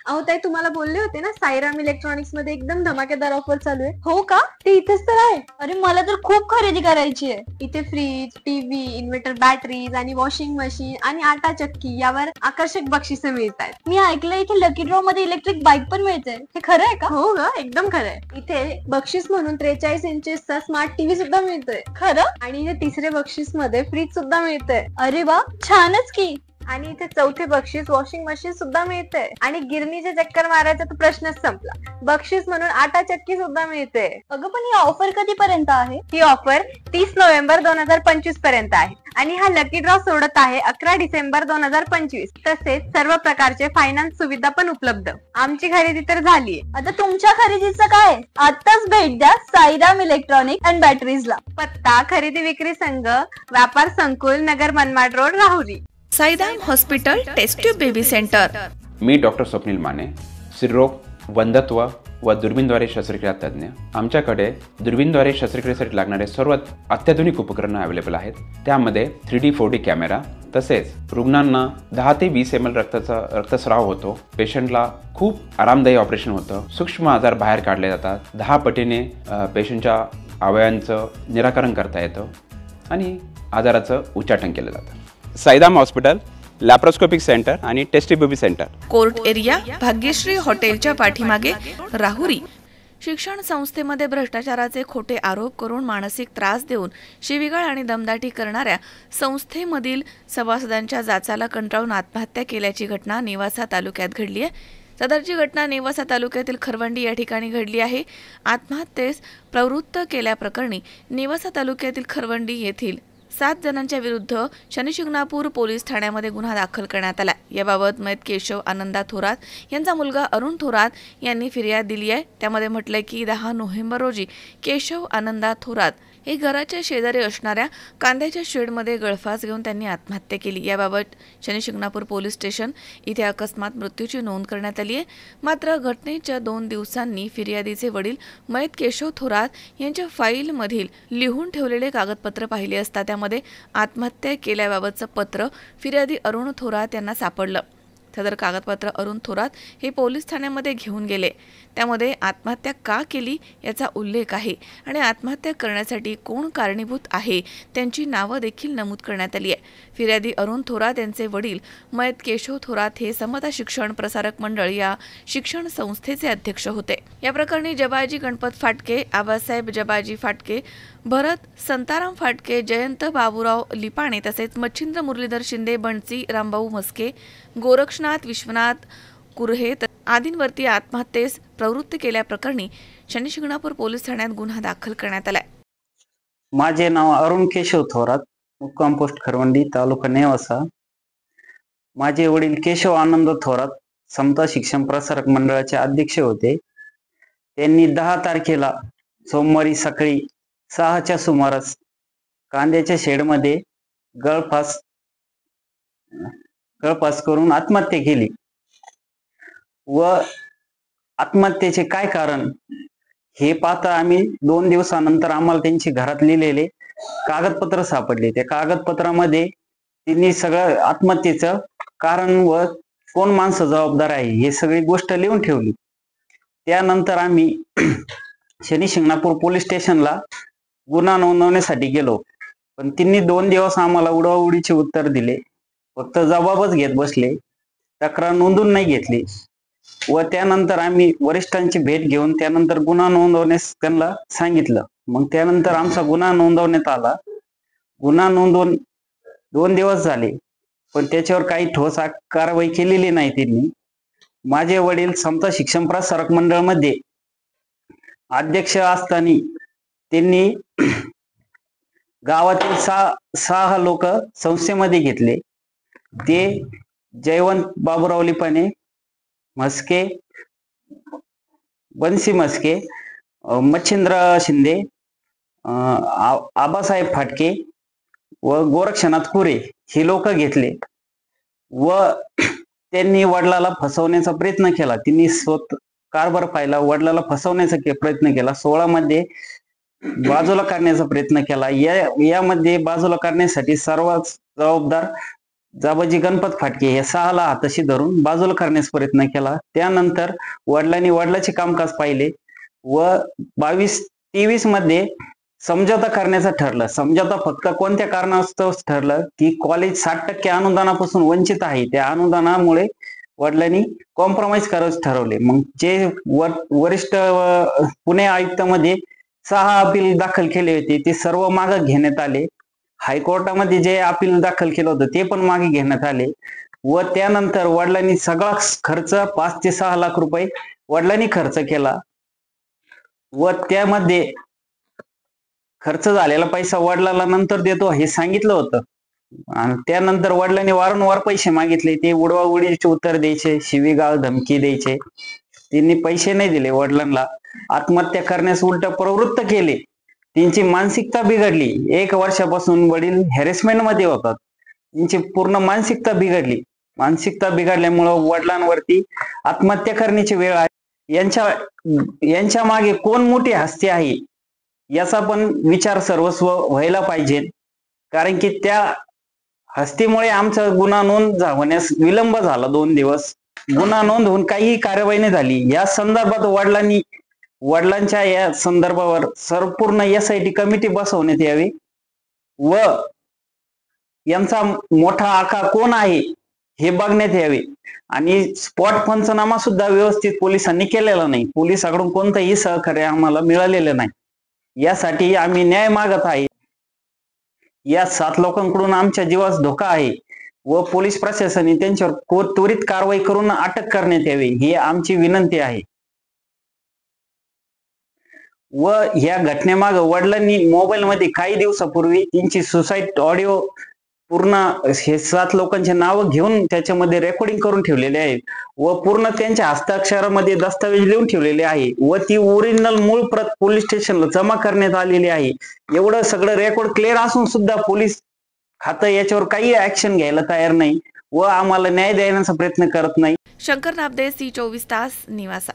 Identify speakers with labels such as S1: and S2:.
S1: अहो ताई, तुम्हाला बोलले होते ना, साईराम इलेक्ट्रॉनिक्स मध्ये एकदम धमाकेदार ऑफर चालू आहे. हो का? ते इथेच तर आहे.
S2: अरे मला तर खूप खरेदी करायची आहे.
S1: इथे फ्रीज, टीव्ही, इन्व्हर्टर बॅटरीज आणि वॉशिंग मशीन आणि आटा चक्की यावर आकर्षक बक्षिसे मिळत आहेत.
S2: मी ऐकलं इथे लकी ड्रॉ मध्ये इलेक्ट्रिक बाईक पण मिळते. हे खरं आहे का?
S1: हो ग, एकदम खरं आहे. इथे बक्षीस म्हणून 43 इंचेसचा स्मार्ट टीव्ही सुद्धा मिळतोय.
S2: खरं?
S1: आणि इथे तिसरे बक्षीस मध्ये फ्रीज सुद्धा मिळतंय.
S2: अरे वा, छानच की.
S1: आणि इथे चौथे बक्षीस वॉशिंग मशीन सुद्धा मिळते. आणि गिरणीचे चक्कर मारायचा तर प्रश्नच संपला. बक्षीस म्हणून आटा चक्की सुद्धा मिळते.
S2: अगं पण ही ऑफर कधीपर्यंत आहे?
S1: ही ऑफर 30 नोव्हेंबर 2025 पर्यंत आहे. आणि हा लकी ड्रॉ सोडत आहे 11 डिसेंबर 2025. तसेच सर्व प्रकारचे फायनान्स सुविधा पण उपलब्ध. आमची खरेदी तर झालीये.
S2: आता तुमच्या खरेदीचं काय? आताच भेट द्या साईराम इलेक्ट्रॉनिक अँड बॅटरीजला.
S1: पत्ता खरेदी विक्री संघ, व्यापार संकुल, Nagar Manmad road, Rahuri.
S3: Sairam hospital test tube baby centre.
S4: मी डॉक्टर स्वप्नील माने, स्त्रीरोग, वंध्यत्व व दुर्बीणद्वारे शस्त्रक्रिया तज्ज्ञ. आमच्याकडे दुर्बीणद्वारे शस्त्रक्रियेसाठी लागणारे सर्व अत्याधुनिक उपकरणं अवेलेबल आहेत. त्यामध्ये 3D 4D कॅमेरा, तसेच रुग्णांना 10 ते 20 ml रक्तस्राव होतो. पेशंटला खूप आरामदायी ऑपरेशन होतं. सूक्ष्म आजार बाहेर काढले जातात. 10 पटीने पेशंटच्या अवयवांचं निराकरण करता येतं आणि आजाराचं उच्चाटन केलं जातं. साईराम हॉस्पिटल, लॅप्रोस्कोपिक सेंटर आणि test baby centre,
S3: court area, Bhagyashree हॉटेलच्या पाठीमागे, राहुरी. शिक्षण संस्थेमध्ये भ्रष्टाचाराचे खोटे आरोप करून मानसिक त्रास देऊन शिवीगाळ आणि दमदाटी करणाऱ्या संस्थेमधील सभासदांच्या जाचाला कंटाळून आत्महत्या केल्याची घटना नेवासा तालुक्यात घडली आहे. सदरची घटना नेवासा तालुक्यातील खरवंडी या ठिकाणी घडली आहे. आत्महत्येस प्रवृत्त केल्याप्रकरणी नेवासा तालुक्यातील खरवंडी येथील 7 जणांच्या विरुद्ध शनिशिंगणापूर पोलीस ठाण्यामध्ये गुन्हा दाखल करण्यात आला. याबाबत मयत केशव आनंदा थोरात यांचा मुलगा अरुण थोरात यांनी फिर्याद दिली आहे. त्यामध्ये म्हटलंय की 10 नोव्हेंबर रोजी केशव आनंदा थोरात हे घराच्या शेजारी असणाऱ्या कांद्याच्या शेडमध्ये गळफास घेऊन त्यांनी आत्महत्या केली. याबाबत शनिशिंगणापूर पोलीस स्टेशन इथे अकस्मात मृत्यूची नोंद करण्यात आली आहे. मात्र घटनेच्या 2 दिवसांनी फिर्यादीचे वडील मयत केशव थोरात यांच्या फाईलमधील लिहून ठेवलेले कागदपत्र पाहिले असता त्यामध्ये आत्महत्या केल्याबाबतचं पत्र फिर्यादी अरुण थोरात यांना सापडलं. सदर कागदपत्र अरुण थोरात हे पोलीस ठाण्यामध्ये घेऊन गेले. त्यामध्ये आत्महत्या का केली याचा उल्लेख आहे आणि आत्महत्या करण्यासाठी कोण कारणीभूत आहे त्यांची नावं देखील नमूद करण्यात आली आहे. फिर्यादी अरुण थोरात यांचे वडील मयत केशव थोरात हे समता शिक्षण प्रसारक मंडळ या शिक्षण संस्थेचे अध्यक्ष होते. या प्रकरणी जबाजी गणपत फाटके, आबासाहेब जबाजी फाटके, भरत संताराम फाटके, जयंत बाबूराव लिपाणे तसेच मच्छिंद्र मुरलीधर शिंदे, बंडसी रामभाऊ मस्के, गोरक्षनाथ विश्वनाथ कुरहे आदींवरती आत्महत्येस प्रवृत्त केल्याप्रकरणी शनिशिंगणापूर पोलीस ठाण्यात गुन्हा दाखल करण्यात आलाय.
S5: माझे नाव अरुण केशव थोरात, मुक्काम पोस्ट खरवंडी, तालुका नेवासा. माझे वडील केशव आनंद थोरात समता शिक्षण प्रसारक मंडळाचे अध्यक्ष होते. त्यांनी 10 तारखेला सोमवारी सकाळी 6च्या सुमारास कांद्याच्या शेडमध्ये गळफास करून आत्महत्या केली व आत्महत्येचे काय कारण हे पाहता आम्ही 2 दिवसानंतर आम्हाला त्यांची घरात लिहिलेले कागदपत्र सापडले. त्या कागदपत्रामध्ये त्यांनी सगळं आत्महत्येचं कारण व कोण माणसं जबाबदार आहे हे सगळी गोष्ट लिहून ठेवली. त्यानंतर आम्ही शनिशिंगणापूर पोलीस स्टेशनला गुन्हा नोंदवण्यासाठी गेलो, पण त्यांनी 2 दिवस आम्हाला उडवाउडीचे उत्तर दिले. फक्त जबाबच घेत बसले, तक्रार नोंदून नाही घेतली. व त्यानंतर आम्ही वरिष्ठांची भेट घेऊन त्यानंतर गुन्हा नोंदवण्यास त्यांना सांगितलं. मग त्यानंतर आमचा गुन्हा नोंदवण्यात आला. गुन्हा नोंदवून 2 दिवस झाले, पण त्याच्यावर काही ठोस कारवाई केलेली नाही त्यांनी. माझे वडील समता शिक्षण प्रसारक मंडळ मध्ये अध्यक्ष असताना त्यांनी गावातील 6 लोक संस्थेमध्ये घेतले. ते जयवंत बाबूराव लिपाणे मस्के, बन्सी मस्के, मच्छिंद्र शिंदे, आबासाहेब फाटके व गोरक्षनाथ कुरे हे लोक घेतले व त्यांनी वडिलाला फसवण्याचा प्रयत्न केला. त्यांनी कारभार पाहिला, वडिलाला फसवण्याचा प्रयत्न केला. 16 मध्ये बाजूला करण्याचा प्रयत्न केला. यामध्ये बाजूला करण्यासाठी सर्वात जबाबदार जाबाजी गणपत फाटके हे 6ला हाताशी धरून बाजूला करण्याचा प्रयत्न केला. त्यानंतर वडिलांनी वडिलांचे कामकाज पाहिले व 22-23 मध्ये समझोता करण्याचं ठरलं. समझोता फक्त कोणत्या कारणास्तव ठरलं की कॉलेज 60% अनुदानापासून वंचित आहे. त्या अनुदानामुळे वडिलांनी कॉम्प्रोमाइज करायचं ठरवले. मग जे वरिष्ठ पुणे आयुक्तामध्ये 6 अपील दाखल केले होते ते सर्व मागे घेण्यात आले. हायकोर्टामध्ये जे अपील दाखल केलं होतं ते पण मागे घेण्यात आले व त्यानंतर वडिलांनी सगळा खर्च 5 ते 6 लाख रुपये वडिलांनी खर्च केला व त्यामध्ये खर्च झालेला पैसा वडिलांना नंतर देतो हे सांगितलं होतं. आणि त्यानंतर वडिलांनी वारंवार पैसे मागितले. ते उडवाउडीचे उत्तर द्यायचे, शिवीगाळ धमकी द्यायचे. त्यांनी पैसे नाही दिले वडिलांना. आत्महत्या करण्यास उलट प्रवृत्त केले. त्यांची मानसिकता बिघडली. 1 वर्षापासून वडील हॅरेसमेंट मध्ये होतात. त्यांची पूर्ण मानसिकता बिघडली. मानसिकता बिघडल्यामुळे वडिलांवरती आत्महत्या करण्याची वेळ आली. यांच्या मागे कोण मोठी हस्ती आहे याचा पण विचार सर्वस्व व्हायला पाहिजे. कारण की त्या हस्तीमुळे आमचा गुन्हा नोंद होण्यास विलंब झाला. 2 दिवस गुन्हा नोंद होऊन काहीही कार्यवाही नाही झाली. या संदर्भात वडिलांच्या या संदर्भावर संपूर्ण SIT कमिटी बसवण्यात यावी व यांचा मोठा आका कोण आहे हे बघण्यात यावे. आणि स्पॉट पंचनामा सुद्धा व्यवस्थित पोलिसांनी केलेला नाही. पोलिसांकडून कोणतंही सहकार्य आम्हाला मिळालेलं नाही. यासाठी आम्ही न्याय मागत आहे. या 7 लोकांकडून आमच्या जीवास धोका आहे व पोलीस प्रशासनाने त्यांच्यावर त्वरित कारवाई करून अटक करण्यात यावी ही आमची विनंती आहे. व या घटनेमागे वडिलांनी मोबाईल मध्ये काही दिवसापूर्वी त्यांची सुसाईड ऑडिओ पूर्ण हे 7 लोकांचे नाव घेऊन त्याच्यामध्ये रेकॉर्डिंग करून ठेवलेले आहेत व पूर्ण त्यांच्या हस्ताक्षरामध्ये दस्तावेज लिहून ठेवलेले आहे व ती ओरिजिनल मूळ प्रत पोलीस स्टेशनला जमा करण्यात आलेली आहे. एवढं सगळं रेकॉर्ड क्लिअर असून सुद्धा पोलीस खातं याच्यावर काही ऍक्शन घ्यायला तयार नाही व आम्हाला न्याय देण्याचा प्रयत्न करत नाही.
S3: शंकर नाबदे, C24 तास, निवासा.